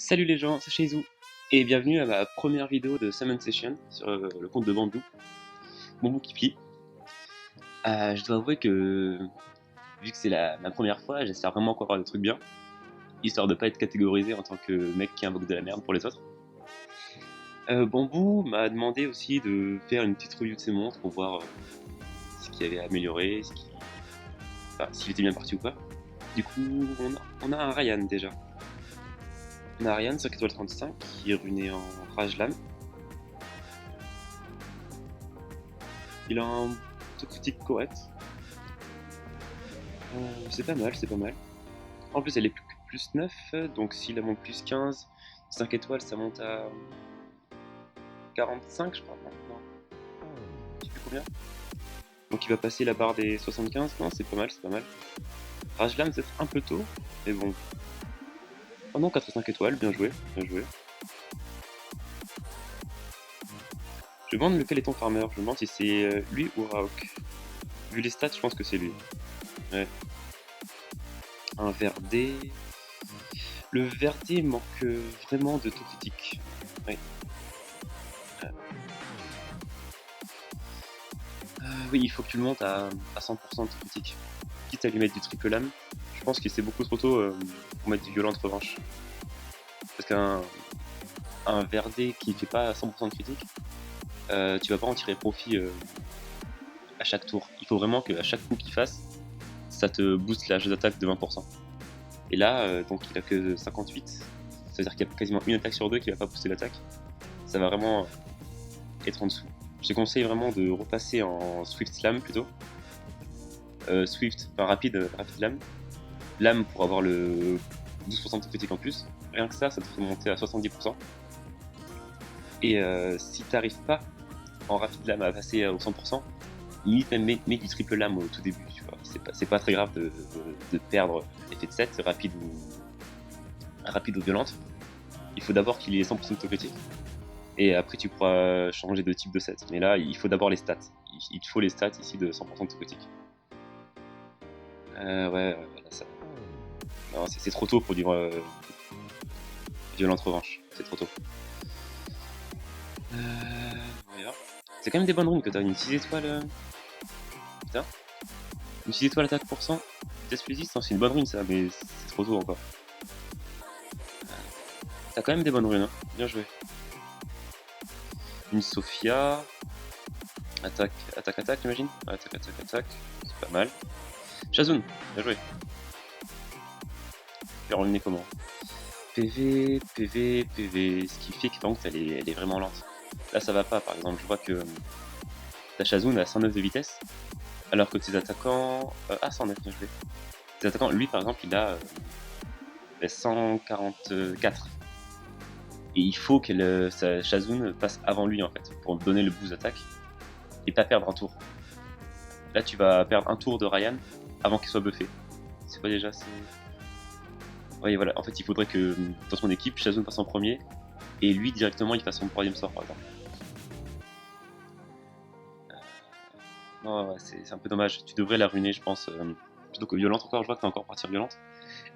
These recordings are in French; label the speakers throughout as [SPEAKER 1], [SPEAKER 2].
[SPEAKER 1] Salut les gens, c'est Shaizu et bienvenue à ma première vidéo de Summon Session sur le compte de Bambou qui plie. Je dois avouer que vu que c'est ma première fois, j'espère vraiment qu'on va avoir des trucs bien, histoire de pas être catégorisé en tant que mec qui invoque de la merde pour les autres. Bambou m'a demandé aussi de faire une petite review de ses montres pour voir ce qu'il avait amélioré, s'il était bien parti ou pas. Du coup, on a un Ryan déjà. On a Ryan 5 étoiles 35 qui est runé en Rage Lame. Il a un taux critique correct. C'est pas mal, c'est pas mal. En plus, elle est plus 9, donc s'il la monte plus 15, 5 étoiles, ça monte à 45, je crois. Non, je sais plus combien. Donc il va passer la barre des 75. Non, c'est pas mal, c'est pas mal. Rajlam, c'est un peu tôt, mais bon. Oh non, 4 et 5 étoiles, bien joué, bien joué. Je me demande lequel est ton farmer, je me demande si c'est lui ou Raok. Vu les stats, je pense que c'est lui. Ouais. Un Verdé. Le Verdé manque vraiment de tout critique. Ouais. Oui, il faut que tu le montes à 100% de critique. Quitte à lui mettre du triple lame, je pense que c'est beaucoup trop tôt pour mettre du violente revanche. Parce qu'un Verdé qui fait pas 100% de critique, tu vas pas en tirer profit à chaque tour. Il faut vraiment qu'à chaque coup qu'il fasse, ça te booste la jeu d'attaque de 20%. Et là, donc il a que 58, c'est-à-dire qu'il y a quasiment une attaque sur deux qui va pas booster l'attaque. Ça va vraiment être en dessous. Je te conseille vraiment de repasser en Swift Slam plutôt. Swift, enfin rapide lame. Lame pour avoir le 12% de critique en plus. Rien que ça te fait monter à 70%. Et si t'arrives pas en rapide lame à passer au 100%, limite même mets du triple lame au tout début. Tu vois. C'est pas très grave de perdre l'effet de 7, rapide ou violente. Il faut d'abord qu'il ait 100% de critique. Et après tu pourras changer de type de set. Mais là, il faut d'abord les stats. Il te faut les stats ici de 100% de critique. Ouais, là, ça... Non, c'est trop tôt pour du violente revanche. C'est trop tôt. Voilà. C'est quand même des bonnes runes que t'as. Une 6 étoiles. Putain. Une 6 étoiles attaque pour 100. Test résiste, c'est une bonne rune ça, mais c'est trop tôt encore. T'as quand même des bonnes runes, hein. Bien joué. Une Sophia. Attaque, j'imagine. Attaque. C'est pas mal. Shazun, bien joué. Faire le nez comment? PV. Ce qui fait que par contre elle est vraiment lente. Là ça va pas, par exemple, je vois que ta Shazun a 109 de vitesse, alors que tes attaquants... 109, bien joué. Tes attaquants, lui par exemple, il a 144. Et il faut que sa Shazun passe avant lui en fait, pour donner le boost d'attaque, et pas perdre un tour. Là tu vas perdre un tour de Ryan avant qu'il soit buffé. C'est pas déjà... Ouais, voilà, en fait il faudrait que dans son équipe, Shazun passe en premier, et lui directement il fasse son troisième sort par exemple. Non, ouais, c'est un peu dommage, tu devrais la ruiner je pense, plutôt que violente encore, je vois que t'as encore partir violente.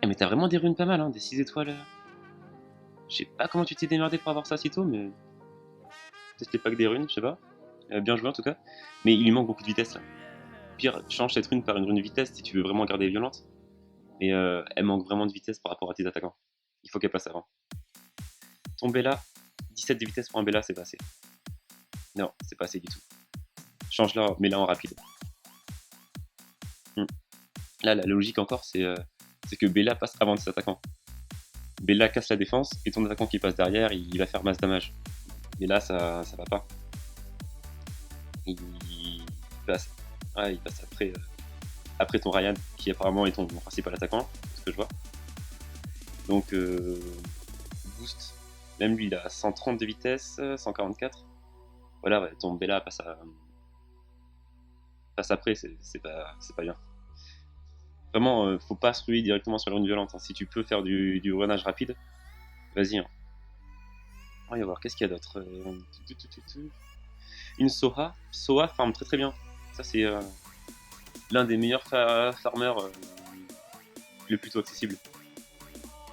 [SPEAKER 1] Eh mais t'as vraiment des runes pas mal, hein, des 6 étoiles. Je sais pas comment tu t'es démerdé pour avoir ça si tôt, mais peut-être les packs des runes, je sais pas. Bien joué en tout cas, mais il lui manque beaucoup de vitesse là. Pire, change cette rune par une rune de vitesse si tu veux vraiment garder violente, mais elle manque vraiment de vitesse par rapport à tes attaquants. Il faut qu'elle passe avant. Ton Bella, 17 de vitesse pour un Bella, c'est pas assez. Non, c'est pas assez du tout. Change-la, mets-la en rapide. Là, la logique encore, c'est que Bella passe avant tes attaquants. Bella casse la défense, et ton attaquant qui passe derrière, il va faire masse damage. Mais là, ça va pas. Il passe, il passe après ton Ryan, qui apparemment est ton principal attaquant, ce que je vois. Donc, boost. Même lui, il a 130 de vitesse, 144. Voilà, ouais, ton Bella passe après, c'est pas bien. Vraiment, faut pas se ruer directement sur la rune violente, hein. Si tu peux faire du runage rapide, vas-y, hein. On va voir, qu'est-ce qu'il y a d'autre? Une Soha. Soha farm très bien. Ça, c'est l'un des meilleurs farmers le plutôt accessible.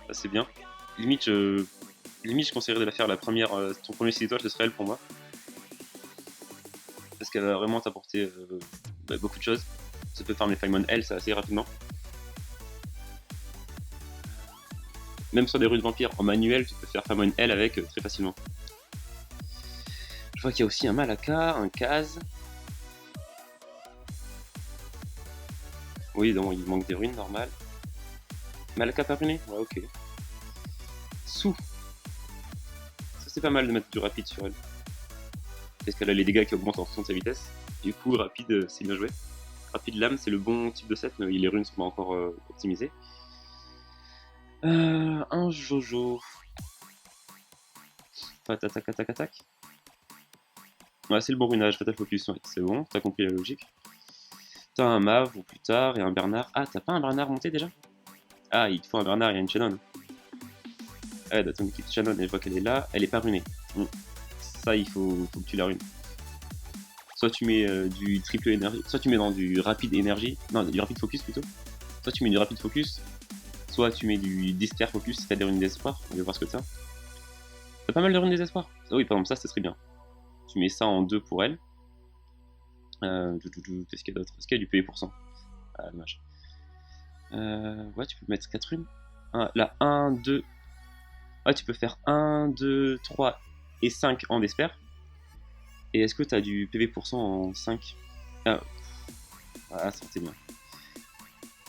[SPEAKER 1] Ça, c'est bien. Limite, Limite, je conseillerais de la faire la première. Ton premier 6 étoiles, ce serait elle pour moi. Parce qu'elle va vraiment t'apporter beaucoup de choses. Tu peux farmer Faimon L, ça assez rapidement. Même sur des runes vampires en manuel, tu peux faire Faimon L avec très facilement. Je vois qu'il y a aussi un Malaka, un Kaz. Oui, donc il manque des runes normales. Malaka pas ruiné? Ouais, ok. Sou. Ça c'est pas mal de mettre du rapide sur elle. Parce qu'elle a les dégâts qui augmentent en fonction de sa vitesse. Du coup, rapide, c'est bien joué. Rapide lame, c'est le bon type de set, mais les runes sont pas encore optimisées. Un Jojo. Attaque, attaque, attaque. Ouais, c'est le bon runage, Fatal Focus, ouais, c'est bon, t'as compris la logique. T'as un Mav ou plus tard et un Bernard. Ah, t'as pas un Bernard monté déjà? Ah, il te faut un Bernard et une Shannon. Ouais, dans ton équipe Shannon, et je vois qu'elle est là, elle est pas runée. Ça, il faut que tu la runes. Soit tu mets du triple énergie, soit tu mets dans du rapide énergie, non, du rapide focus plutôt. Soit tu mets du rapide focus, soit tu mets du despair focus, c'est-à-dire une désespoir. On va voir ce que t'as. T'as pas mal de runes désespoir. Ah oui, par exemple, ça serait bien. Tu mets ça en 2 pour elle. Qu'est-ce qu'il y a d'autre? Est-ce qu'il y a du PV pour cent? Ah, dommage. Ouais, tu peux mettre 4 runes. Là, 1, 2. Ouais, tu peux faire 1, 2, 3 et 5 en despair. Et est-ce que t'as du PV pour cent en 5? Ah, ça c'est bien.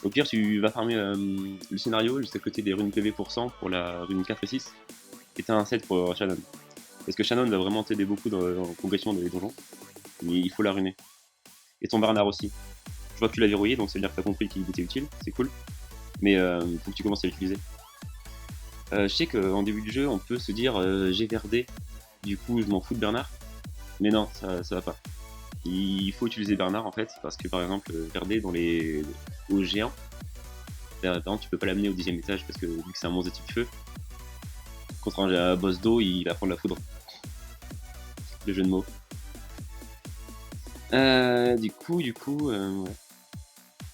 [SPEAKER 1] Au pire, tu vas farmer le scénario juste à côté des runes PV pour cent pour la rune 4 et 6. Et t'as un set pour Shannon. Parce que Shannon va vraiment t'aider beaucoup en progression dans les donjons. Mais il faut la runer. Et ton Bernard aussi. Je vois que tu l'as verrouillé, donc ça veut dire que t'as compris qu'il était utile, c'est cool. Mais faut que tu commences à l'utiliser. Je sais qu'en début du jeu, on peut se dire j'ai verdé, du coup je m'en fous de Bernard. Mais non, ça va pas. Il faut utiliser Bernard en fait, parce que par exemple, verdé dans les hauts géants, par exemple, tu peux pas l'amener au 10ème étage parce que vu que c'est un monstre de type feu, contre un boss d'eau, il va prendre la foudre. Le jeu de mots. Du coup, ouais.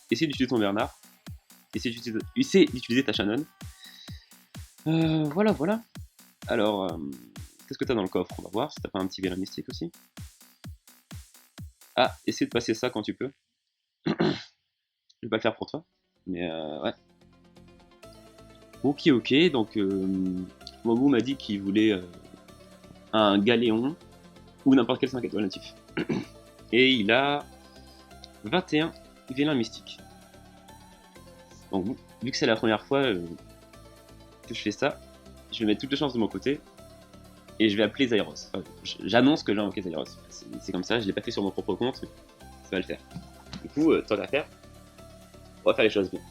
[SPEAKER 1] Essaye d'utiliser ton Bernard. Essaye d'utiliser ta Shannon. Voilà, voilà. Alors, qu'est-ce que t'as dans le coffre? On va voir si t'as pas un petit vélin mystique aussi. Ah, essaie de passer ça quand tu peux. Je vais pas le faire pour toi. Mais ouais. Ok, ok. Donc, Momo m'a dit qu'il voulait un galéon ou n'importe quel 5 étoiles natif. Et il a 21 vélins mystiques. Donc, vu que c'est la première fois que je fais ça, je vais mettre toutes les chances de mon côté et je vais appeler Zyros. Enfin, j'annonce que j'ai invoqué Zyros. C'est comme ça, je l'ai pas fait sur mon propre compte, mais ça va le faire. Du coup, tant qu'à faire, on va faire les choses bien.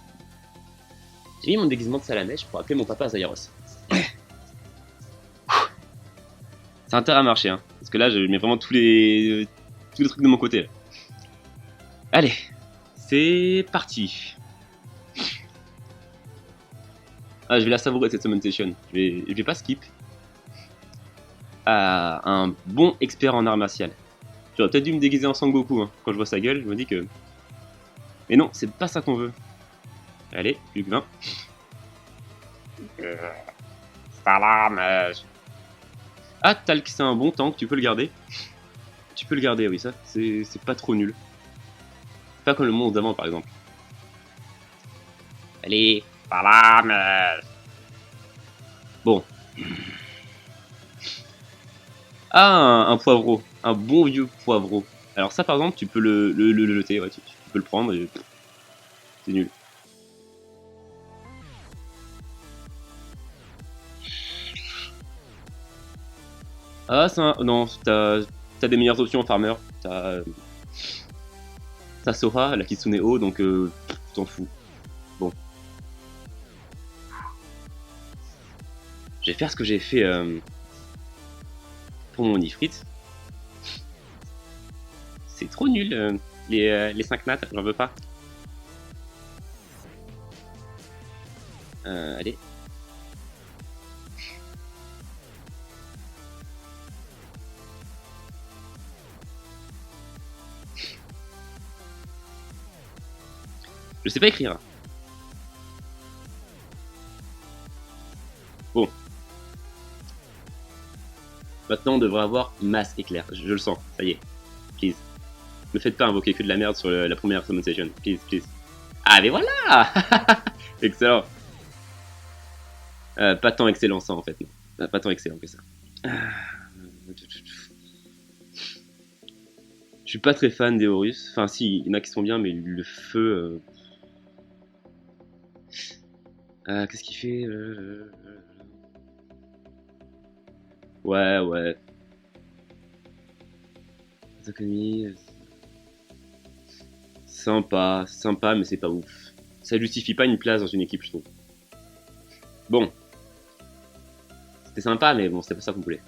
[SPEAKER 1] J'ai mis mon déguisement de Salamèche pour appeler mon papa Zyros. Ça a intérêt à marcher, hein, parce que là, je mets vraiment tous les trucs de mon côté. Là. Allez, c'est parti. Ah, je vais la savourer cette summon session. Je vais pas skip. Ah, un bon expert en arts martiales. J'aurais peut-être dû me déguiser en Sangoku, hein. Quand je vois sa gueule, je me dis que... Mais non, c'est pas ça qu'on veut. Allez, plus que 20. Salam. Ah, Talk, c'est un bon tank, tu peux le garder. Tu peux le garder, oui, ça, c'est pas trop nul. Pas comme le monstre d'avant, par exemple. Allez, salam. Bon. Ah, un poivreau. Un bon vieux poivreau. Alors ça, par exemple, tu peux le jeter, ouais, tu peux le prendre et... C'est nul. Ah, ça... Non, t'as des meilleures options en farmer. T'as Sora, la Kitsune O, donc t'en fous. Bon. Je vais faire ce que j'ai fait pour mon Ifrit. C'est trop nul, les 5 nats, j'en veux pas. Allez. Je sais pas écrire. Bon. Maintenant, on devrait avoir masse éclair. Je le sens, ça y est. Please. Ne faites pas invoquer que de la merde sur la première Summon Session. Please, please. Ah, mais voilà. Excellent. Pas tant excellent ça, en fait. Pas tant excellent que ça. Je suis pas très fan des Horus. Enfin, si, il y en a qui sont bien, mais le feu... qu'est-ce qu'il fait Ouais, ouais. Zakami... Sympa, sympa, mais c'est pas ouf. Ça justifie pas une place dans une équipe, je trouve. Bon. C'était sympa, mais bon, c'était pas ça qu'on voulait.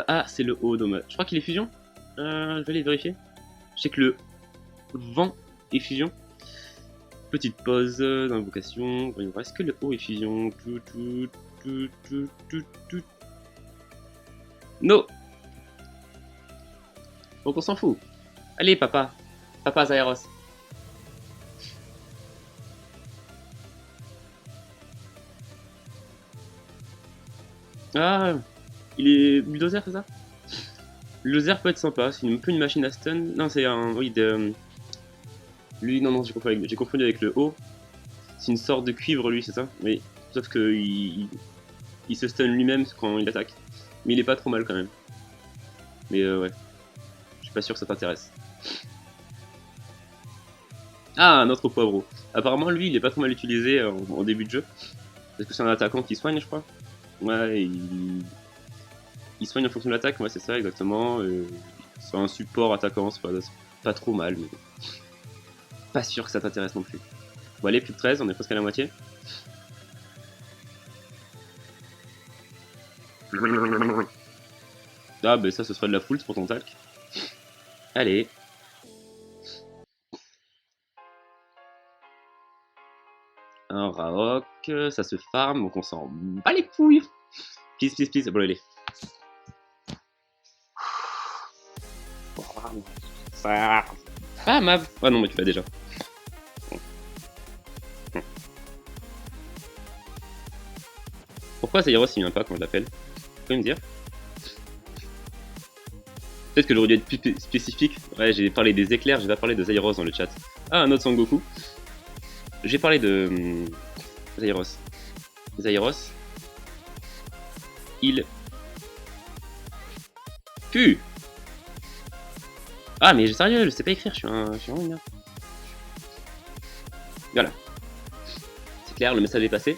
[SPEAKER 1] Ah, c'est le haut, dommage. Je crois qu'il est fusion. Je vais aller vérifier. Je sais que le vent est fusion. Petite pause d'invocation. Voyons voir, est-ce que le haut est fusion? Non. Donc on s'en fout. Allez, papa. Papa Zairos. Ah, il est bulldozer, c'est ça? Le bulldozer peut être sympa, c'est un peu une machine à stun. Non, c'est un... Oui, de... Lui, non, j'ai confondu avec le haut. C'est une sorte de cuivre, lui, c'est ça? Oui. Sauf que il se stun lui-même quand il attaque. Mais il est pas trop mal, quand même. Mais ouais. Je suis pas sûr que ça t'intéresse. Ah, un autre poivreau. Apparemment, lui, il est pas trop mal utilisé en début de jeu. Parce que c'est un attaquant qui soigne, je crois. Ouais, il soigne en fonction de l'attaque, ouais, c'est ça, exactement. C'est un support attaquant, c'est pas trop mal, mais pas sûr que ça t'intéresse non plus. Bon, allez, plus de 13, on est presque à la moitié. Ah, bah ça, ce serait de la full pour ton talc. Allez. Un Raok, ça se farm, donc on s'en bat les couilles. Please, please, please. Bon, allez. Ah, Mav. Ah non, mais tu l'as déjà. Pourquoi Zairos il vient pas quand je l'appelle? Vous pouvez me dire? Peut-être que j'aurais dû être plus spécifique. Ouais, j'ai parlé des éclairs, j'ai pas parlé de Zairos dans le chat. Ah, un autre Sangoku. J'ai parlé de Zairos. Zairos. Il pue. Ah, mais sérieux, je sais pas écrire, je suis vraiment une merde. Voilà. C'est clair, le message est passé.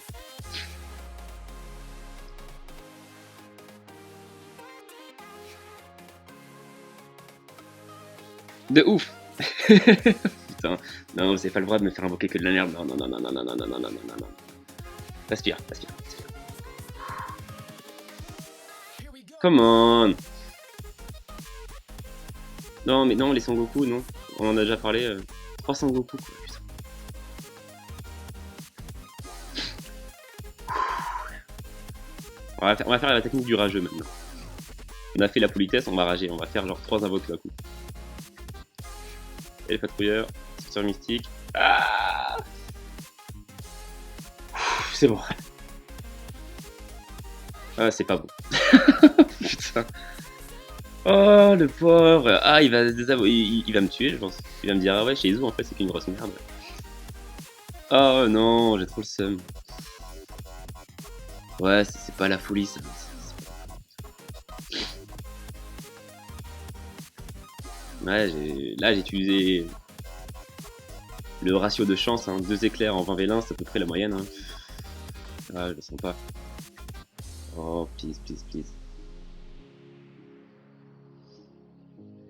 [SPEAKER 1] De ouf. Putain, non, vous avez pas le droit de me faire invoquer que de la merde. Non, non, non, non, non, non, non, non, non, non, non, non. Respire, respire, respire. Come on. Non, mais non, les Sangoku, non. On en a déjà parlé. 3 Sangoku, quoi, putain. On va faire la technique du rageux maintenant. On a fait la politesse, on va rager. On va faire genre 3 invoques d'un coup. Et le patrouilleur, sortir mystique. Ah, c'est bon. Ah, c'est pas bon. Putain. Oh, le pauvre. Ah, il va me tuer, je pense. Il va me dire, ah ouais, chez Izu, en fait, c'est qu'une grosse merde. Oh non, j'ai trop le seum. Ouais, c'est pas la folie, ça. Ouais, là, j'ai utilisé le ratio de chance, hein. 2 éclairs en 20v1, c'est à peu près la moyenne. Hein. Ah, je le sens pas. Oh, please, please, please.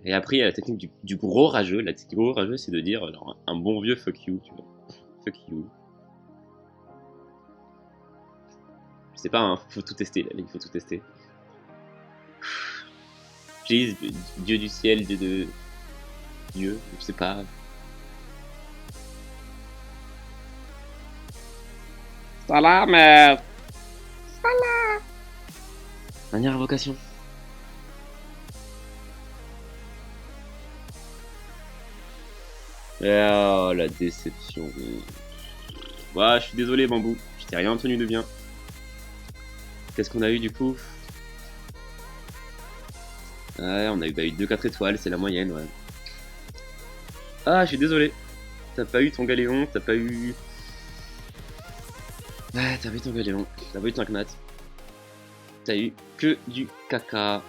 [SPEAKER 1] Et après, il y a la technique du gros rageux. La technique du gros rageux, c'est de dire alors, un bon vieux fuck you, tu vois. Fuck you. Je sais pas, hein, faut tout tester, là, il faut tout tester. Please, Dieu du ciel, Dieu de... Dieu, je sais pas. Salam, Salam. Dernière invocation. Oh, la déception. Ouais, je suis désolé, Bambou. Je t'ai rien tenu de bien. Qu'est-ce qu'on a eu du coup? Ouais, on a eu, bah, eu 2-4 étoiles, c'est la moyenne, ouais. Ah, je suis désolé. T'as pas eu ton galéon, t'as pas eu... Ouais, t'as pas eu ton galéon, t'as pas eu ton knat. T'as eu que du caca.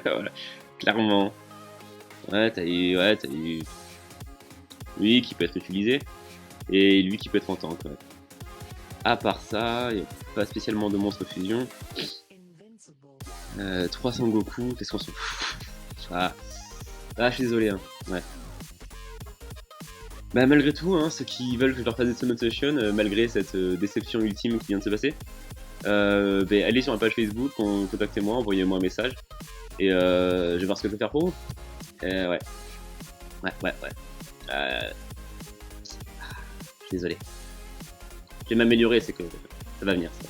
[SPEAKER 1] Voilà, clairement. Ouais, t'as eu lui qui peut être utilisé et lui qui peut être en tank. Ouais. À part ça, y a pas spécialement de monstre fusion. 300 Goku, qu'est-ce qu'on s'en fout? Ah, je suis désolé. Hein. Ouais. Bah malgré tout, hein, ceux qui veulent que je leur fasse des Summon Session, malgré cette déception ultime qui vient de se passer, bah, allez sur ma page Facebook, contactez-moi, envoyez-moi un message, et je vais voir ce que je peux faire pour vous. Ouais. Ouais. Je suis désolé. Je vais m'améliorer, c'est que ça va venir. Ça.